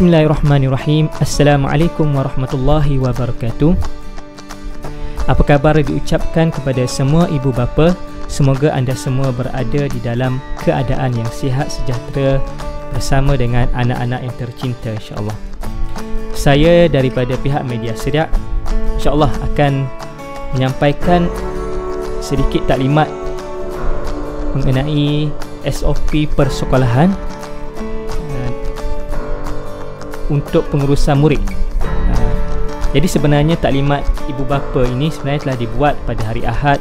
Bismillahirrahmanirrahim. Assalamualaikum warahmatullahi wabarakatuh. Apa khabar diucapkan kepada semua ibu bapa. Semoga anda semua berada di dalam keadaan yang sihat sejahtera bersama dengan anak-anak yang tercinta, insya-Allah. Saya daripada pihak Media Sedak insya-Allah akan menyampaikan sedikit taklimat mengenai SOP persekolahan untuk pengurusan murid. Jadi sebenarnya taklimat ibu bapa ini sebenarnya telah dibuat pada hari Ahad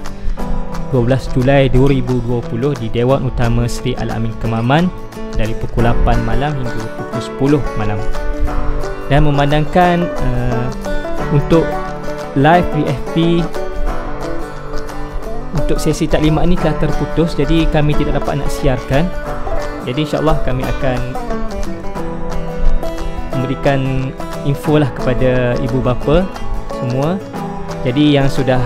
12 Julai 2020 di Dewan Utama Sri Al-Amin Kemaman dari pukul 8 malam hingga pukul 10 malam. Dan memandangkan untuk live VFP untuk sesi taklimat ini telah terputus, jadi kami tidak dapat nak siarkan. Jadi insya-Allah kami akan memberikan info lah kepada ibu bapa semua. Jadi yang sudah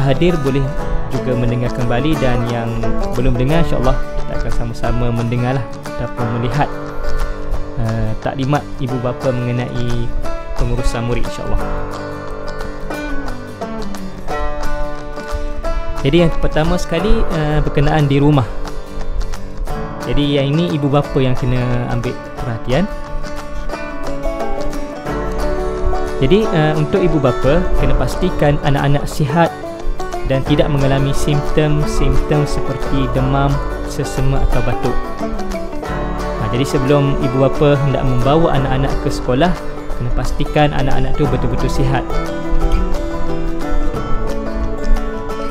hadir boleh juga mendengar kembali, dan yang belum dengar insya-Allah kita akan sama-sama mendengar lah ataupun melihat taklimat ibu bapa mengenai pengurusan murid, insya-Allah. Jadi yang pertama sekali berkenaan di rumah. Jadi yang ini ibu bapa yang kena ambil perhatian. Jadi untuk ibu bapa kena pastikan anak-anak sihat dan tidak mengalami simptom-simptom seperti demam, sesema atau batuk. Jadi sebelum ibu bapa hendak membawa anak-anak ke sekolah, kena pastikan anak-anak tu betul-betul sihat.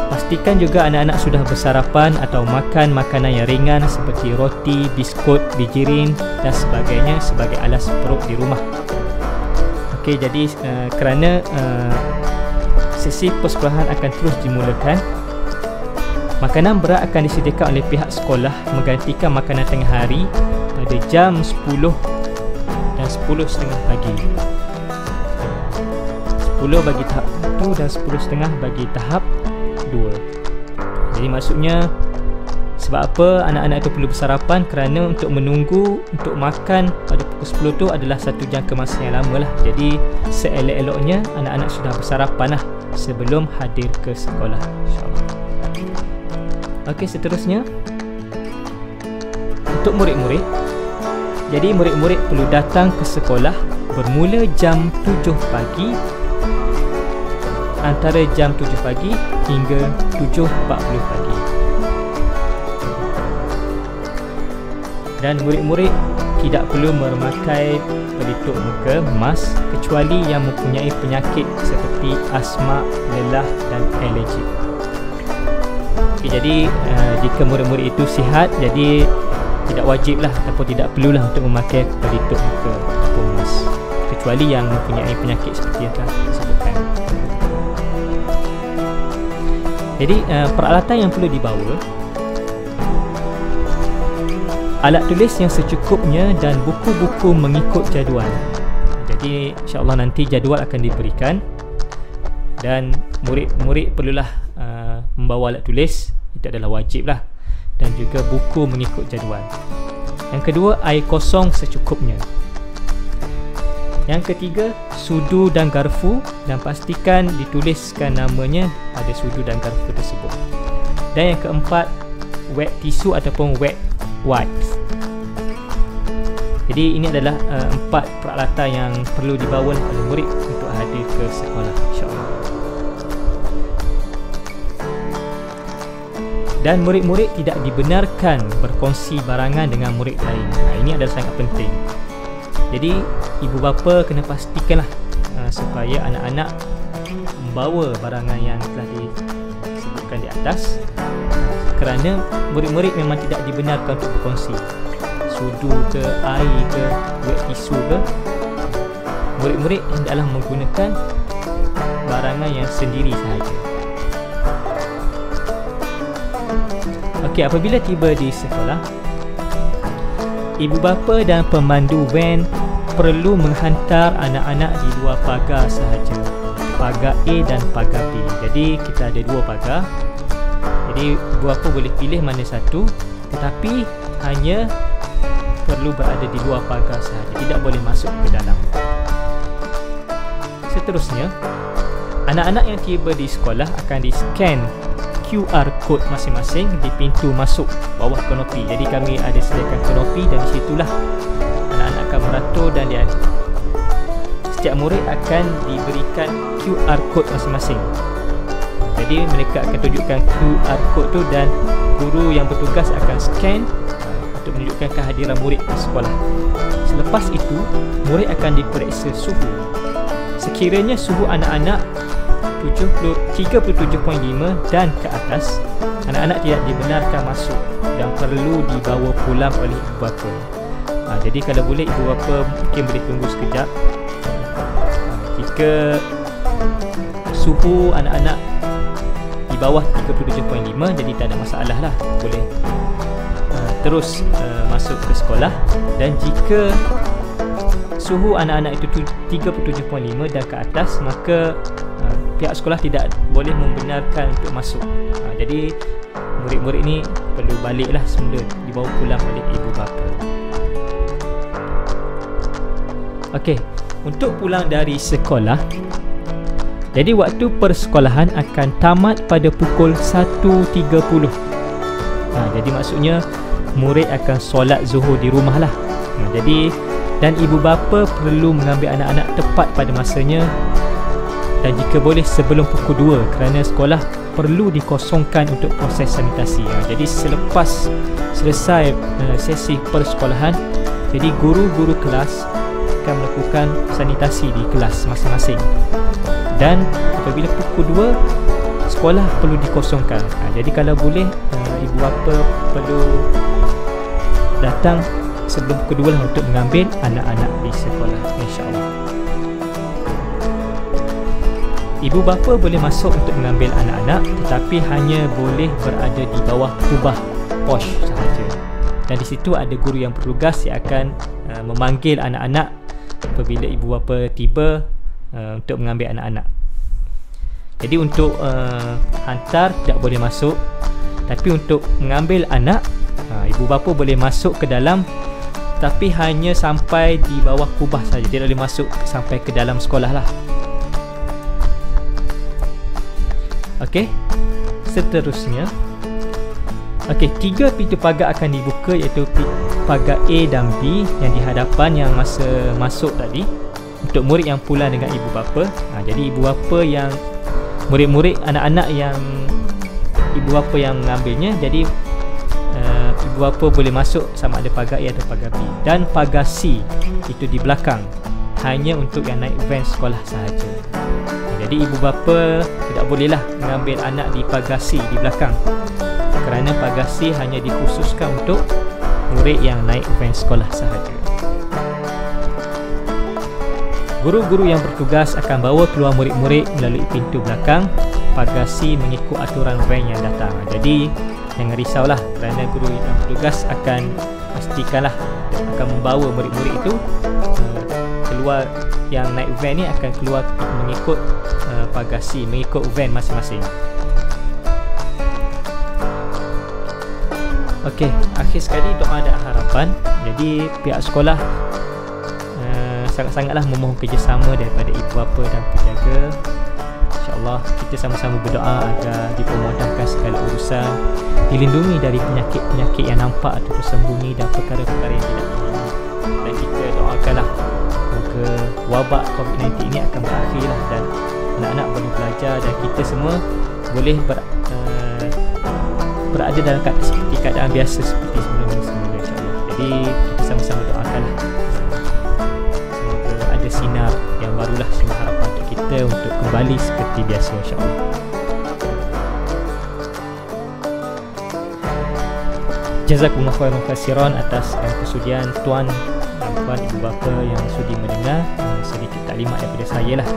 Pastikan juga anak-anak sudah bersarapan atau makan makanan yang ringan seperti roti, biskut, bijirin dan sebagainya sebagai alas perut di rumah. Okey, jadi kerana sesi persekolahan akan terus dimulakan, makanan berat akan disediakan oleh pihak sekolah menggantikan makanan tengah hari pada jam 10 dan 10.30 pagi. 10 bagi tahap 1 dan 10.30 bagi tahap 2. Jadi maksudnya sebab apa anak-anak itu perlu bersarapan? Kerana untuk menunggu untuk makan pada pukul 10 tu adalah satu jangka masa yang lama lah. Jadi seelok-eloknya anak-anak sudah bersarapan lah sebelum hadir ke sekolah, insyaAllah. Okey, seterusnya untuk murid-murid. Jadi murid-murid perlu datang ke sekolah bermula jam 7 pagi, antara jam 7 pagi hingga 7.40 pagi. Dan murid-murid tidak perlu memakai pelitup muka, mask, kecuali yang mempunyai penyakit seperti asma, lelah dan alergi. Okay, jadi jika murid-murid itu sihat, jadi tidak wajiblah ataupun tidak perlulah untuk memakai pelitup muka ataupun mask, kecuali yang mempunyai penyakit seperti yang telah disebutkan. Jadi peralatan yang perlu dibawa: alat tulis yang secukupnya dan buku-buku mengikut jadual. Jadi insya-Allah nanti jadual akan diberikan, dan murid-murid perlulah membawa alat tulis, itu adalah wajib lah, dan juga buku mengikut jadual. Yang kedua, air kosong secukupnya. Yang ketiga, sudu dan garfu, dan pastikan dituliskan namanya pada sudu dan garfu tersebut. Dan yang keempat, wet tisu ataupun wet wipes. Jadi ini adalah 4 peralatan yang perlu dibawa oleh murid untuk hadir ke sekolah, insya-Allah. Dan murid-murid tidak dibenarkan berkongsi barangan dengan murid lain. Ini adalah sangat penting. Jadi ibu bapa kena pastikanlah supaya anak-anak membawa barangan yang telah disebutkan di atas, kerana murid-murid memang tidak dibenarkan untuk berkongsi. Sudu ke, air ke, wet tisu ke, murid-murid hendaklah menggunakan barangan yang sendiri sahaja. Okey, apabila tiba di sekolah, ibu bapa dan pemandu van perlu menghantar anak-anak di luar pagar sahaja, pagar A dan pagar B. Jadi kita ada 2 pagar. Jadi ibu bapa boleh pilih mana satu, tetapi hanya perlu berada di luar pagar sahaja, tidak boleh masuk ke dalam. Seterusnya, anak-anak yang tiba di sekolah akan di-scan QR code masing-masing di pintu masuk bawah kanopi. Jadi kami ada sediakan kanopi dan di situlah anak-anak akan meratur dan setiap murid akan diberikan QR code masing-masing. Jadi mereka akan tunjukkan QR code tu dan guru yang bertugas akan scan untuk menunjukkan kehadiran murid di sekolah. Selepas itu, murid akan diperiksa suhu. Sekiranya suhu anak-anak 37.5 dan ke atas, anak-anak tidak dibenarkan masuk dan perlu dibawa pulang oleh ibu bapa. Jadi kalau boleh ibu bapa mungkin boleh tunggu sekejap. Jika suhu anak-anak di bawah 37.5, jadi tak ada masalah lah, boleh terus masuk ke sekolah. Dan jika suhu anak-anak itu 37.5 dan ke atas, maka pihak sekolah tidak boleh membenarkan untuk masuk. Jadi murid-murid ni perlu baliklah semula, dibawa pulang oleh ibu bapa. Okey, untuk pulang dari sekolah, jadi waktu persekolahan akan tamat pada pukul 1.30. Jadi maksudnya murid akan solat zuhur di rumah lah. Jadi dan ibu bapa perlu mengambil anak-anak tepat pada masanya dan jika boleh sebelum pukul 2 kerana sekolah perlu dikosongkan untuk proses sanitasi. Jadi selepas selesai sesi persekolahan, jadi guru-guru kelas akan melakukan sanitasi di kelas masing-masing. Dan apabila pukul 2, sekolah perlu dikosongkan. Jadi kalau boleh ibu bapa perlu datang sebelum pukul 2 lah untuk mengambil anak-anak di sekolah, insya-Allah. Ibu bapa boleh masuk untuk mengambil anak-anak, tetapi hanya boleh berada di bawah kubah pos sahaja. Dan di situ ada guru yang bertugas yang akan memanggil anak-anak apabila ibu bapa tiba untuk mengambil anak-anak. Jadi untuk hantar tidak boleh masuk, tapi untuk mengambil anak, ibu bapa boleh masuk ke dalam, tapi hanya sampai di bawah kubah saja, tidak boleh masuk sampai ke dalam sekolah lah. Okey, seterusnya, okey, 3 pintu pagar akan dibuka, iaitu pagar A dan B yang di hadapan yang masa masuk tadi untuk murid yang pulang dengan ibu bapa. Jadi ibu bapa yang murid-murid anak-anak yang ibu bapa yang mengambilnya, jadi ibu bapa boleh masuk sama ada pagar A atau pagar B. Dan pagar C itu di belakang, hanya untuk yang naik van sekolah sahaja. Jadi ibu bapa tidak bolehlah mengambil anak di pagar C di belakang, kerana pagar C hanya dikhususkan untuk murid yang naik van sekolah sahaja. Guru-guru yang bertugas akan bawa keluar murid-murid melalui pintu belakang pagar C mengikut aturan van yang datang. Jadi jangan risaulah, kerana guru yang bertugas akan pastikanlah akan membawa murid-murid itu keluar, yang naik van ni akan keluar mengikut pagar C, mengikut van masing-masing. Okey, akhir sekali doa dan harapan. Jadi pihak sekolah sangat-sangatlah memohon kerjasama daripada ibu bapa dan penjaga. InsyaAllah kita sama-sama berdoa agar dipermudahkan segala urusan, dilindungi dari penyakit-penyakit yang nampak atau tersembunyi dan perkara-perkara yang tidak diingini. Dan kita doakanlah moga wabak COVID-19 ini akan berakhirlah dan anak-anak boleh belajar dan kita semua boleh berada dalam keadaan biasa seperti sebelum ini, semoga insyaAllah. Jadi kita sama-sama doakanlah semoga ada sinar yang barulah, sinar harapan untuk kita untuk kembali seperti biasa, insyaAllah. Jazakumullah khairan katsiran atas kesudian tuan dan puan ibu bapa yang sudi mendengar. Sedikit taklimat daripada saya lah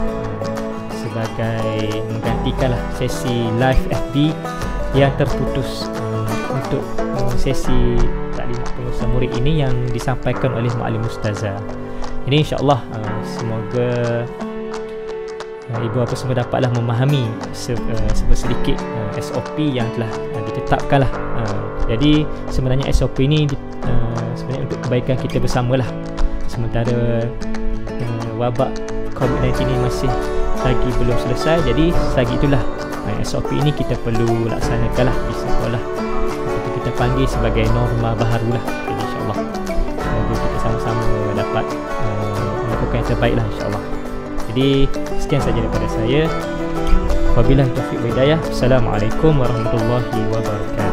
sebagai menggantikanlah sesi live FB yang terputus untuk sesi taklimat pengurusan murid ini yang disampaikan oleh Ma'alim Ustazah. Ini insyaAllah semoga ibu bapa semua dapatlah memahami sedikit SOP yang telah ditetapkanlah. Jadi sebenarnya SOP ini sebenarnya untuk kebaikan kita bersamalah. Sementara wabak COVID-19 ini masih lagi belum selesai, jadi selagi itulah SOP ini kita perlu laksanakanlah di sekolah. Itu kita panggil sebagai norma baharulah. Jadi insyaAllah semoga kita sama-sama dapat melakukan yang terbaik lah insyaAllah. Jadi sekian saja daripada saya. Wabillahi taufiq wal hidayah. Assalamualaikum warahmatullahi wabarakatuh.